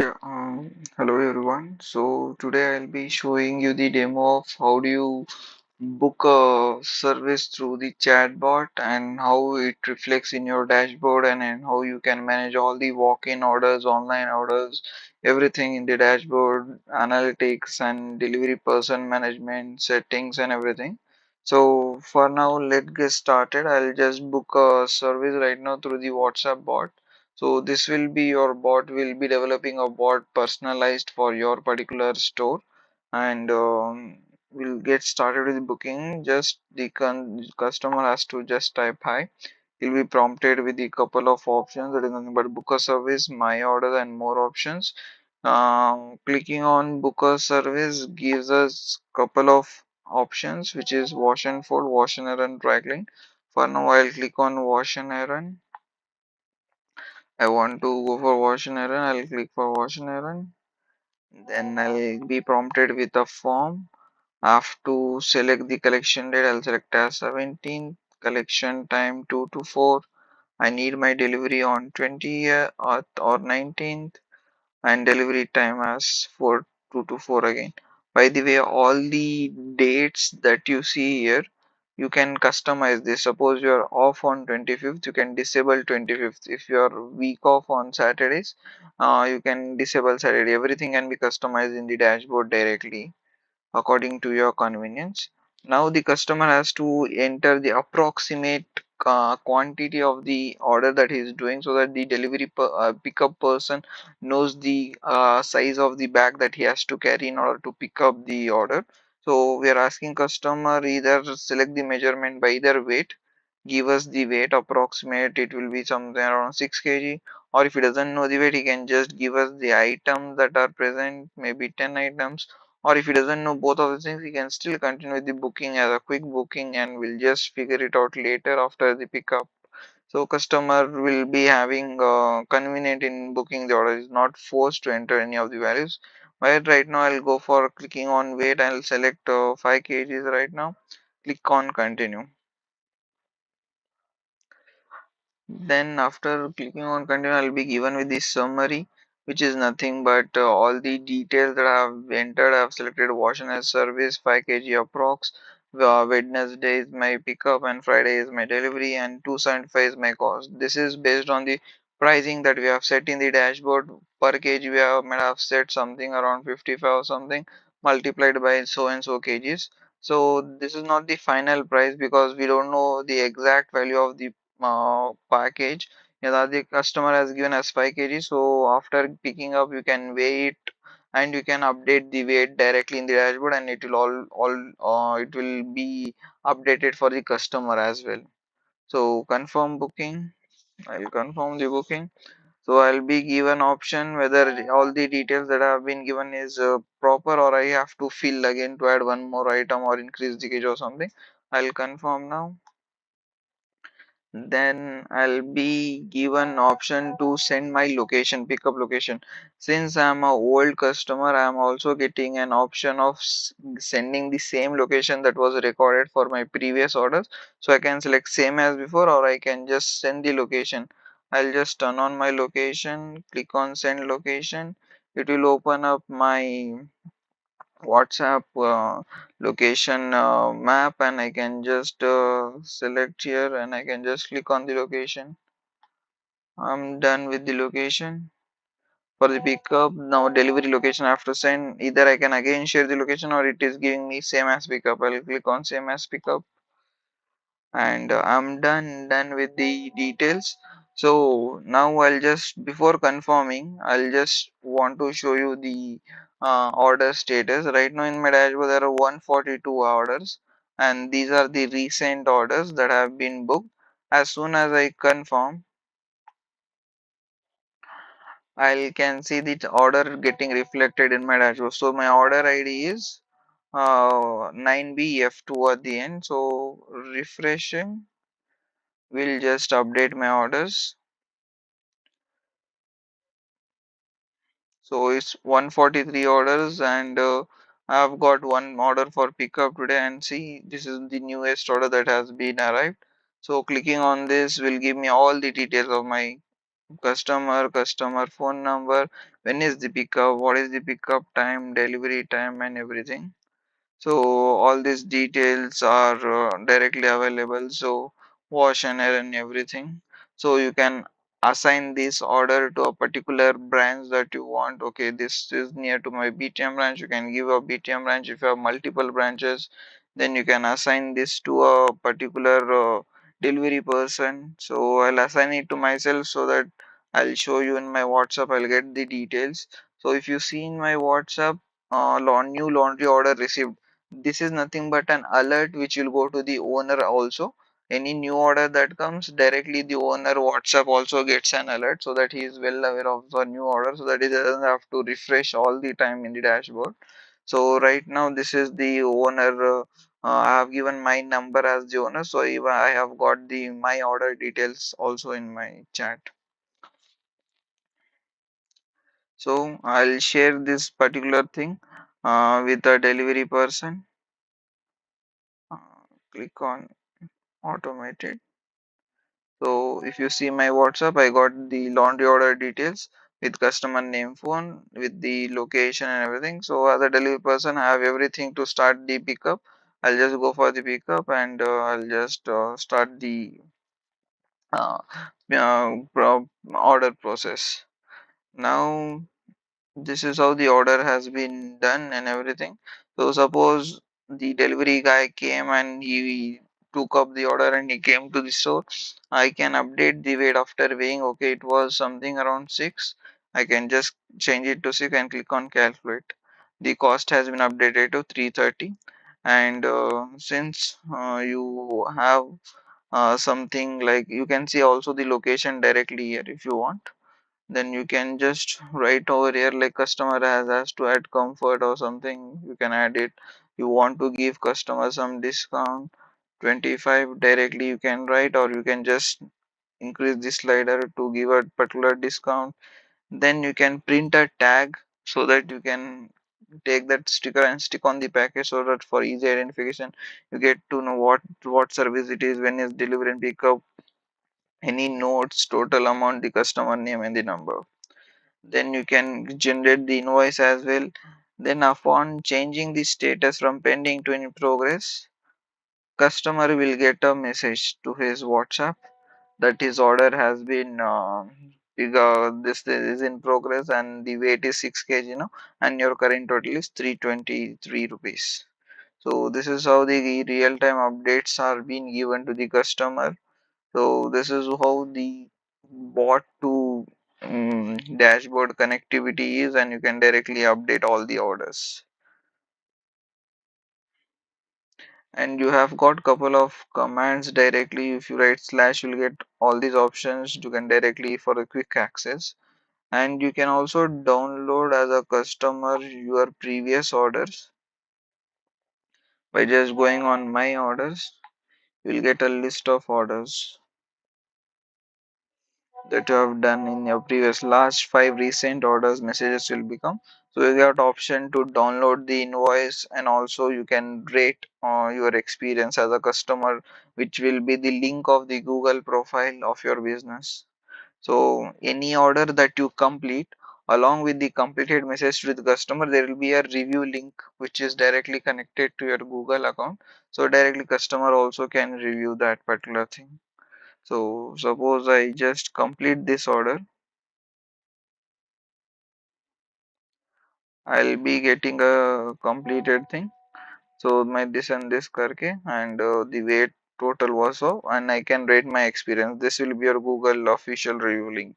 Hello everyone. So today I'll be showing you the demo of how do you book a service through the chatbot and how it reflects in your dashboard and how you can manage all the walk-in orders, online orders, everything in the dashboard, analytics and delivery person management, settings and everything. So for now, let's get started. I'll just book a service right now through the WhatsApp bot. So this will be your bot will be developing a bot personalized for your particular store and we'll get started with booking. Just the customer has to just type hi. He'll be prompted with a couple of options that is nothing but book a service, my order and more options. Clicking on book a service gives us couple of options which is wash and fold, wash and iron, dry clean. For now I'll click on wash and iron. I want to go for wash and iron. I'll click for wash and iron. Then I'll be prompted with a form. I have to select the collection date. I'll select as 17th, collection time 2 to 4. I need my delivery on 20th or 19th, and delivery time as 4 2 to 4 again. By the way, all the dates that you see here, you can customize this. Suppose you are off on 25th, you can disable 25th. If you are week off on Saturdays, you can disable Saturday. Everything can be customized in the dashboard directly according to your convenience. Now the customer has to enter the approximate quantity of the order that he is doing so that the pickup person knows the size of the bag that he has to carry in order to pick up the order. So we are asking customer either select the measurement by either weight, give us the weight approximate, it will be somewhere around 6 kg, or if he doesn't know the weight he can just give us the items that are present, maybe 10 items, or if he doesn't know both of the things he can still continue with the booking as a quick booking and we'll just figure it out later after the pickup. So customer will be having convenient in booking the order, is not forced to enter any of the values. But right now I'll go for clicking on weight. I'll select 5 kgs right now, click on continue. Then after clicking on continue, I'll be given with this summary, which is nothing but all the details that I have entered. I have selected wash and service, 5 kg approx. Wednesday is my pickup and Friday is my delivery and 275 is my cost. This is based on the pricing that we have set in the dashboard. Per kg we have might have set something around 55 or something multiplied by so and so kgs. So this is not the final price because we don't know the exact value of the package. Yeah, the customer has given us 5 kg, so after picking up you can weigh it and you can update the weight directly in the dashboard and it will it will be updated for the customer as well. So confirm booking. I'll confirm the booking. So I'll be given option whether all the details that have been given is proper or I have to fill again to add one more item or increase the kg or something. I'll confirm now. Then I'll be given option to send my location, pickup location. Since I'm a old customer, I'm also getting an option of sending the same location that was recorded for my previous orders. So I can select same as before or I can just send the location. I'll just turn on my location, click on send location. It will open up my WhatsApp location map and I can just select here and I can just click on the location. I'm done with the location. For the pickup, now delivery location I have to send. Either I can again share the location or it is giving me same as pickup. I'll click on same as pickup and I'm done with the details. So now I'll just before confirming I'll just want to show you the order status. Right now in my dashboard there are 142 orders and these are the recent orders that have been booked. As soon as I confirm, I can see the order getting reflected in my dashboard. So my order ID is 9BF2 at the end. So refreshing will just update my orders. So it's 143 orders and I've got one order for pickup today and see this is the newest order that has been arrived. So clicking on this will give me all the details of my customer phone number, when is the pickup, what is the pickup time, delivery time, and everything. So all these details are directly available. So wash and air and everything. So you can assign this order to a particular branch that you want. Okay, this is near to my BTM branch. You can give a BTM branch. If you have multiple branches, then you can assign this to a particular delivery person. So I'll assign it to myself so that I'll show you in my WhatsApp. I'll get the details. So if you see in my WhatsApp, new laundry order received, this is nothing but an alert which will go to the owner also. Any new order that comes, directly the owner WhatsApp also gets an alert, so that he is well aware of the new order, so that he doesn't have to refresh all the time in the dashboard. So right now this is the owner. I have given my number as the owner, so even I have got the my order details also in my chat. So I'll share this particular thing with the delivery person. Uh, Click on automated. So if you see my WhatsApp, I got the laundry order details with customer name, phone, with the location and everything. So as a delivery person, I have everything to start the pickup. I'll just go for the pickup and I'll just start the uh, order process. Now this is how the order has been done and everything. So suppose the delivery guy came and he took up the order and he came to the store. I can update the weight after weighing. Okay, it was something around 6. I can just change it to 6 and click on calculate. The cost has been updated to 330. And since you have something like, you can see also the location directly here if you want, then you can just write over here like customer has to add comfort or something, you can add it. You want to give customer some discount 25, directly you can write, or you can just increase the slider to give a particular discount. Then you can print a tag so that you can take that sticker and stick on the package, so that for easy identification you get to know what service it is, when is delivery and pickup, any notes, total amount, the customer name and the number. Then you can generate the invoice as well. Then upon changing the status from pending to in progress, customer will get a message to his WhatsApp that his order has been this is in progress and the weight is 6 kg now, and your current total is 323 rupees. So this is how the real-time updates are being given to the customer. So this is how the bot to dashboard connectivity is, and you can directly update all the orders. And you have got couple of commands directly. If you write slash, you'll get all these options. You can directly for a quick access. And you can also download as a customer your previous orders by just going on my orders. You'll get a list of orders that you have done in your previous last 5 recent orders messages will become. So you got option to download the invoice, and also you can rate your experience as a customer, which will be the link of the Google profile of your business. So any order that you complete, along with the completed message to the customer, there will be a review link which is directly connected to your Google account, so directly customer also can review that particular thing. So suppose I just complete this order, I'll be getting a completed thing. So my this and this karke, and the weight total was so, and I can rate my experience. This will be your Google official review link.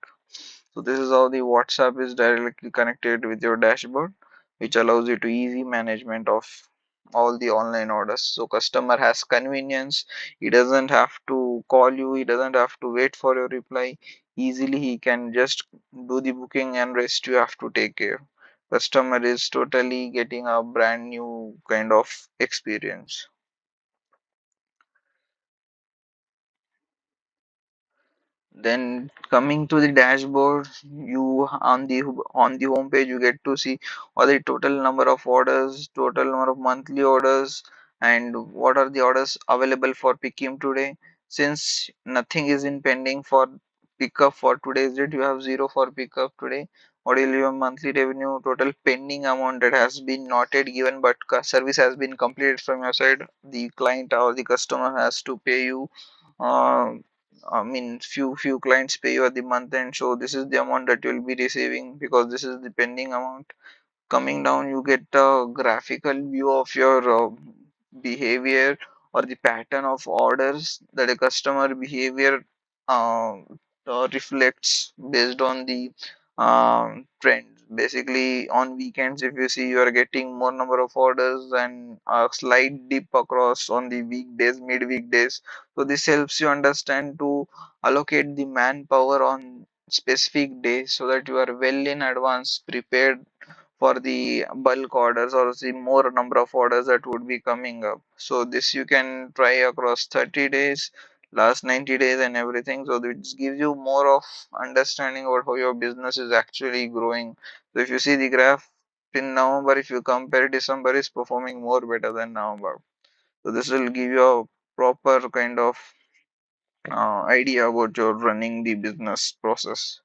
So this is how the WhatsApp is directly connected with your dashboard, which allows you to easy management of all the online orders. So customer has convenience. He doesn't have to call you. He doesn't have to wait for your reply. Easily he can just do the booking, and rest you have to take care. Customer is totally getting a brand new kind of experience. Then coming to the dashboard, you on the home page you get to see all the total number of orders, total number of monthly orders, and what are the orders available for picking today. Since nothing is in pending for pickup for today's date, you have zero for pickup today. What will your monthly revenue, total pending amount that has been not yet given but service has been completed from your side, the client or the customer has to pay you. uh, I mean, few clients pay you at the month end, so this is the amount that you will be receiving because this is the pending amount. Coming down, you get a graphical view of your behavior or the pattern of orders that a customer behavior uh, reflects based on the trend. Basically, on weekends, if you see, you are getting more number of orders and a slight dip across on the weekdays, mid weekdays. So this helps you understand to allocate the manpower on specific days so that you are well in advance prepared for the bulk orders or the more number of orders that would be coming up. So this you can try across 30 days, last 90 days and everything. So this gives you more of understanding about how your business is actually growing. So if you see the graph in November, if you compare, December is performing more better than November. So this will give you a proper kind of idea about your running the business process.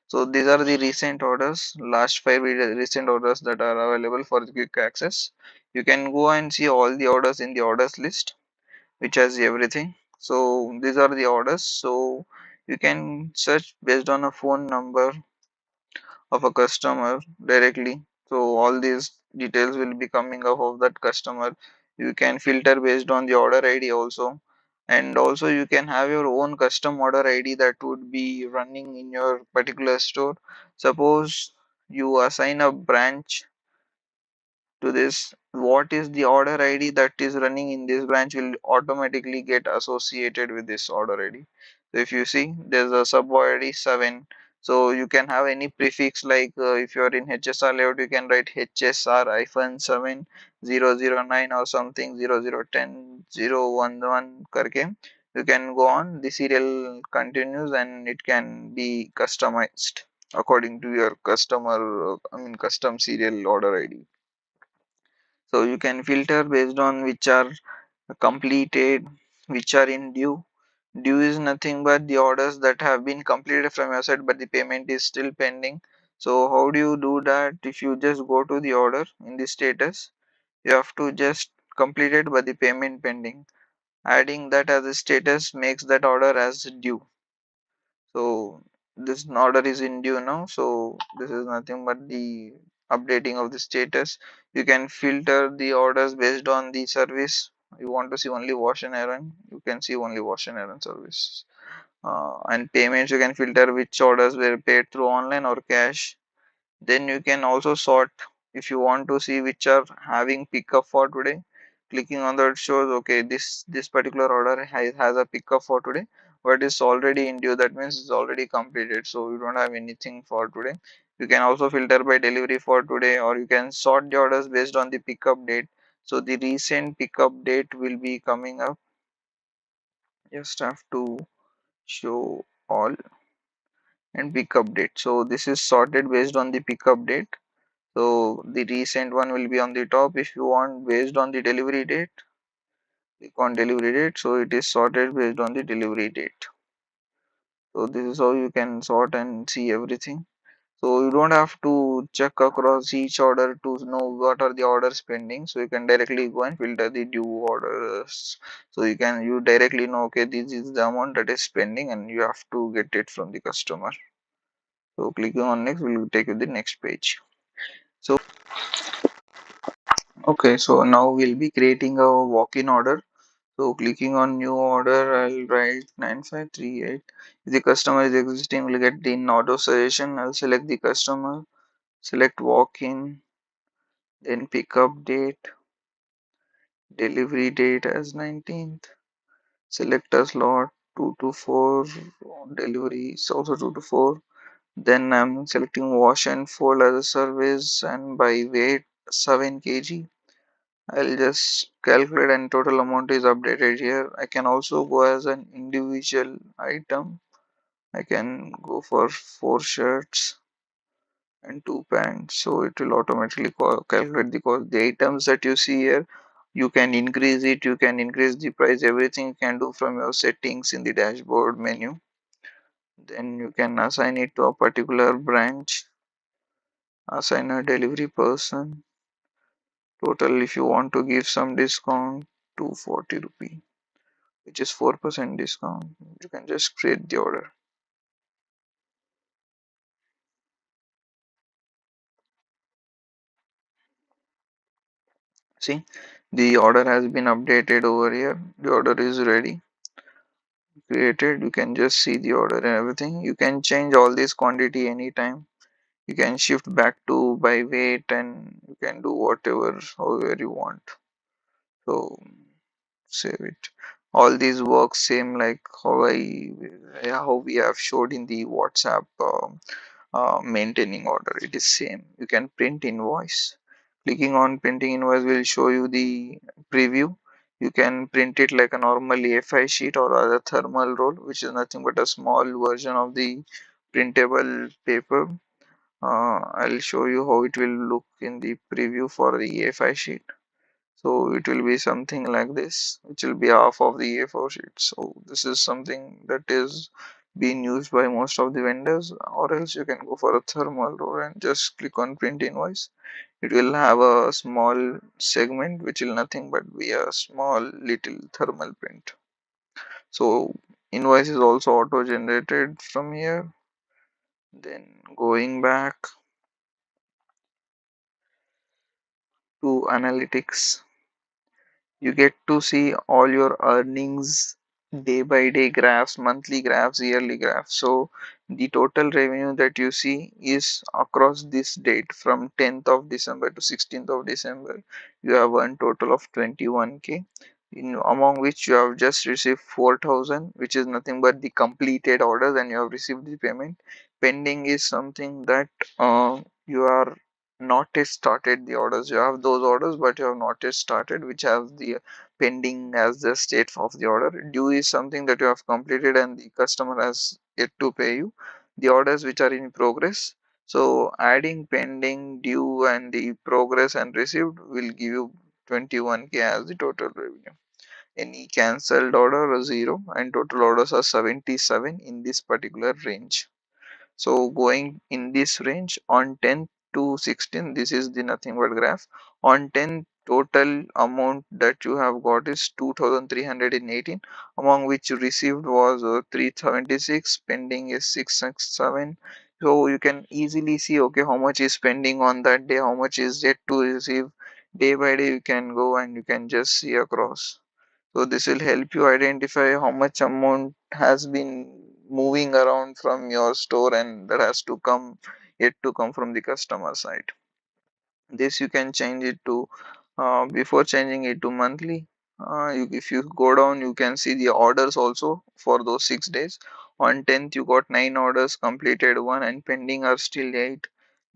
So these are the recent orders, last five recent orders that are available for the quick access. You can go and see all the orders in the orders list, which has everything. So these are the orders. So you can search based on a phone number of a customer directly. So all these details will be coming up of that customer. You can filter based on the order ID also. And also you can have your own custom order ID that would be running in your particular store. Suppose you assign a branch to this, what is the order ID that is running in this branch will automatically get associated with this order ID. So if you see, there's a sub ID 7. So you can have any prefix like if you are in HSR layout, you can write HSR-7 009 or something 0010 011 karke. You can go on, the serial continues and it can be customized according to your customer, custom serial order ID. So you can filter based on which are completed, which are in due. Due is nothing but the orders that have been completed from your side, but the payment is still pending. So how do you do that? If you just go to the order in the status, you have to just complete it but the payment pending. Adding that as a status makes that order as due. So this order is in due now, so this is nothing but the updating of the status. You can filter the orders based on the service. You want to see only wash and iron, you can see only wash and iron service. And payments, you can filter which orders were paid through online or cash. Then you can also sort if you want to see which are having pickup for today. Clicking on that shows okay, this particular order has a pickup for today, but it's already in due. That means it's already completed, so you don't have anything for today. You can also filter by delivery for today, or you can sort the orders based on the pickup date. So the recent pickup date will be coming up. Just have to show all and pickup date. So this is sorted based on the pickup date. So the recent one will be on the top. If you want based on the delivery date, click on delivery date. So it is sorted based on the delivery date. So this is how you can sort and see everything. So you don't have to check across each order to know what are the orders pending. So you can directly go and filter the due orders. So you directly know okay, this is the amount that is pending and you have to get it from the customer. So clicking on next will take you to the next page. So okay, so now we'll be creating a walk-in order. So clicking on new order, I'll write 9538. If the customer is existing, we'll get the in auto suggestion. I'll select the customer, select walk-in, then pickup date, delivery date as 19th, select a slot 2 to 4, delivery is also 2 to 4. Then I'm selecting wash and fold as a service and by weight 7 kg. I'll just calculate and total amount is updated here. I can also go as an individual item. I can go for 4 shirts and 2 pants. So it will automatically calculate the cost. The items that you see here, you can increase it, you can increase the price, everything you can do from your settings in the dashboard menu. Then you can assign it to a particular branch, assign a delivery person. Total, if you want to give some discount, 240 rupee, which is 4% discount. You can just create the order. See, the order has been updated over here. The order is ready, created. You can just see the order and everything. You can change all this quantity anytime. You can shift back to by weight, and you can do whatever however you want. So save it. All these work same like how we have showed in the WhatsApp maintaining order. It is same. You can print invoice. Clicking on printing invoice will show you the preview. You can print it like a normal A5 sheet or other thermal roll, which is nothing but a small version of the printable paper. I'll show you how it will look in the preview for the A5 sheet. So it will be something like this, which will be half of the A4 sheet. So this is something that is being used by most of the vendors, or else you can go for a thermal roll and just click on print invoice. It will have a small segment which will nothing but be a small little thermal print. So invoice is also auto generated from here. Then going back to analytics, you get to see all your earnings day by day graphs, monthly graphs, yearly graphs. So the total revenue that you see is across this date from 10th of December to 16th of December. You have earned total of 21k, in among which you have just received 4,000, which is nothing but the completed orders, and you have received the payment. Pending is something that you are not yet started the orders. You have those orders, but you have not yet started, which has the pending as the state of the order. Due is something that you have completed and the customer has yet to pay you. The orders which are in progress. So adding pending, due, and the progress and received will give you 21k as the total revenue. Any cancelled order are 0, and total orders are 77 in this particular range. So going in this range on 10th to 16, this is the nothing but graph. On 10th, total amount that you have got is 2318, among which you received was 376, pending is 667. So you can easily see, okay, how much is pending on that day, how much is yet to receive. Day by day you can go and you can just see across. So this will help you identify how much amount has been moving around from your store and that has to come yet to come from the customer side. This you can change it to before changing it to monthly. If you go down, you can see the orders also for those 6 days. On 10th, you got 9 orders, completed 1, and pending are still 8.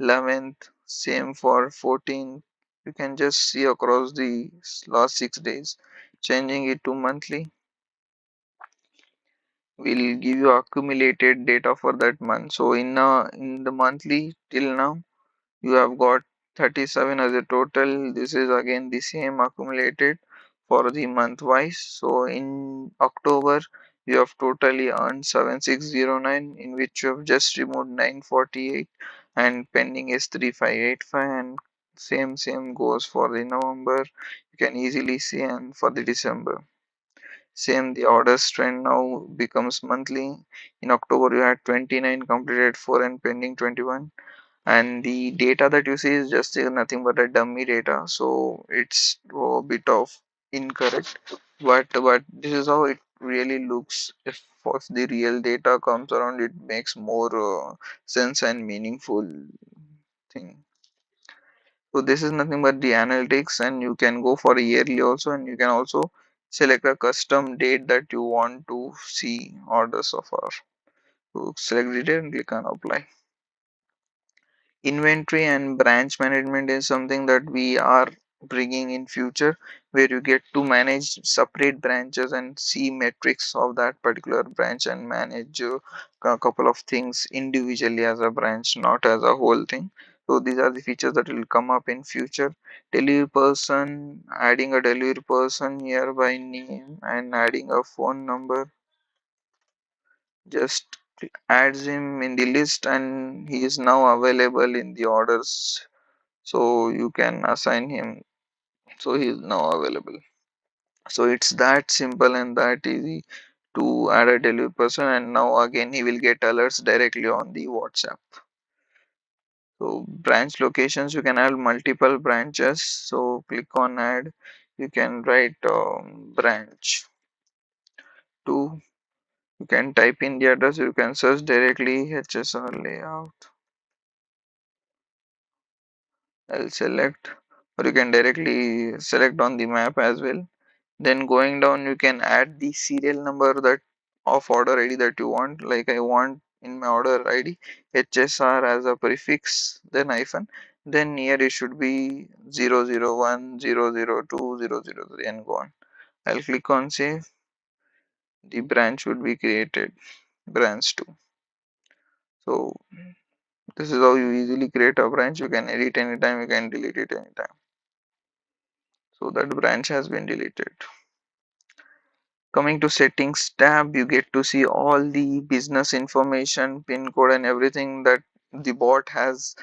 11th, same for 14th. You can just see across the last 6 days. Changing it to monthly will give you accumulated data for that month. So in the monthly till now, you have got 37 as a total. This is again the same accumulated for the month wise. So in October, you have totally earned 7609, in which you have just removed 948, and pending is 3585, and same goes for the November. You can easily see, and for the December. Same, the orders trend now becomes monthly. In October, you had 29, completed 4, and pending 21. And the data that you see is just nothing but a dummy data, so it's a bit of incorrect. But this is how it really looks. If the real data comes around, it makes more sense and meaningful thing. So this is nothing but the analytics, and you can go for a yearly also, and you can also select a custom date that you want to see orders of our. So select the date and click on apply. Inventory and branch management is something that we are bringing in future, where you get to manage separate branches and see metrics of that particular branch and manage a couple of things individually as a branch, not as a whole thing. So these are the features that will come up in future. Delivery person, adding a delivery person here by name and adding a phone number. Just adds him in the list, and he is now available in the orders. So you can assign him. So he is now available. So it's that simple and that easy to add a delivery person, and now again he will get alerts directly on the WhatsApp. So branch locations, you can add multiple branches. So click on add. You can write branch 2. You can type in the address. You can search directly HSR layout. I'll select, or you can directly select on the map as well. Then going down, you can add the serial number that of order ID that you want. Like I want in my order ID HSR as a prefix, then hyphen. Then here it should be 001, 002, 003, and go on. I'll click on save. The branch would be created, branch 2. So this is how you easily create a branch. You can edit anytime, you can delete it anytime. So that branch has been deleted. Coming to settings tab, you get to see all the business information, pin code, and everything that the bot has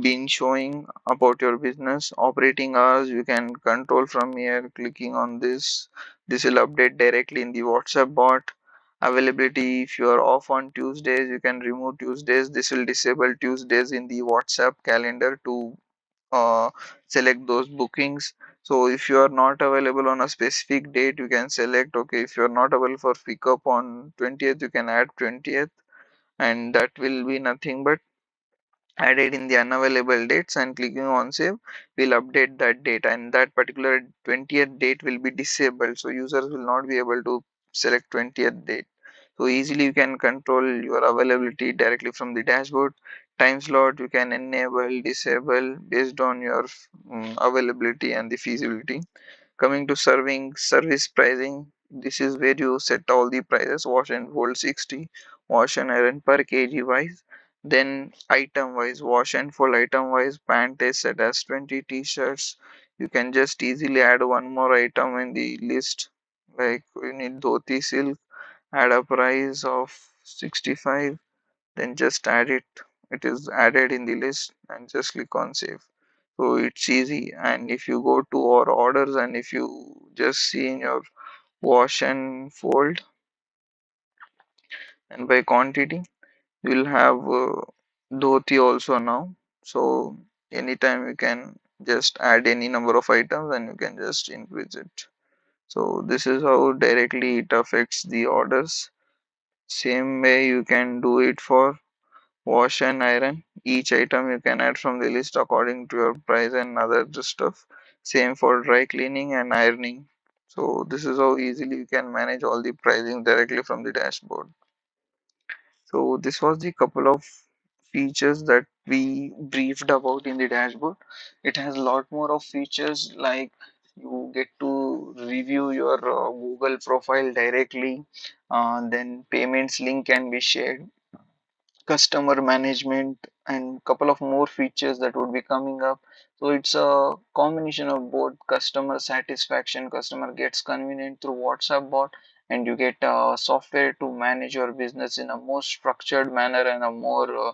been showing about your business. Operating hours, you can control from here. Clicking on this will update directly in the WhatsApp bot. Availability, if you are off on Tuesdays, you can remove Tuesdays. This will disable Tuesdays in the WhatsApp calendar to uh, select those bookings. So if you are not available on a specific date, you can select, okay, if you are not available for pickup on 20th, you can add 20th, and that will be nothing but added in the unavailable dates, and clicking on save will update that date, and that particular 20th date will be disabled, so users will not be able to select 20th date. So easily you can control your availability directly from the dashboard. Time slot, you can enable, disable based on your availability and the feasibility. Coming to serving service pricing, this is where you set all the prices: wash and fold 60, wash and iron per kg wise. Then item wise, wash and fold item wise, pant is set as 20, t-shirts. You can just easily add one more item in the list. Like you need dhoti silk, add a price of 65, then just add it. It is added in the list, and just click on save. So it's easy. And if you go to our orders, and if you just see in your wash and fold, and by quantity, you'll have dhoti also now. So anytime you can just add any number of items, and you can just increase it. So this is how directly it affects the orders. Same way you can do it for wash and iron. Each item you can add from the list according to your price and other stuff. Same for dry cleaning and ironing. So this is how easily you can manage all the pricing directly from the dashboard. So this was the couple of features that we briefed about in the dashboard. It has a lot more of features, like you get to review your Google profile directly. Then payments link can be shared, customer management, and couple of more features that would be coming up. So it's a combination of both customer satisfaction. Customer gets convenient through WhatsApp bot, and you get software to manage your business in a more structured manner and a more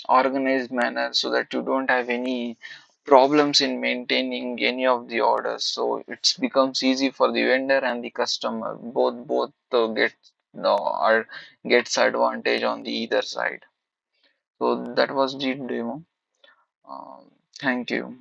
organized manner, so that you don't have any problems in maintaining any of the orders. So it becomes easy for the vendor and the customer, both get are gets advantage on the either side. So that was the demo. Thank you.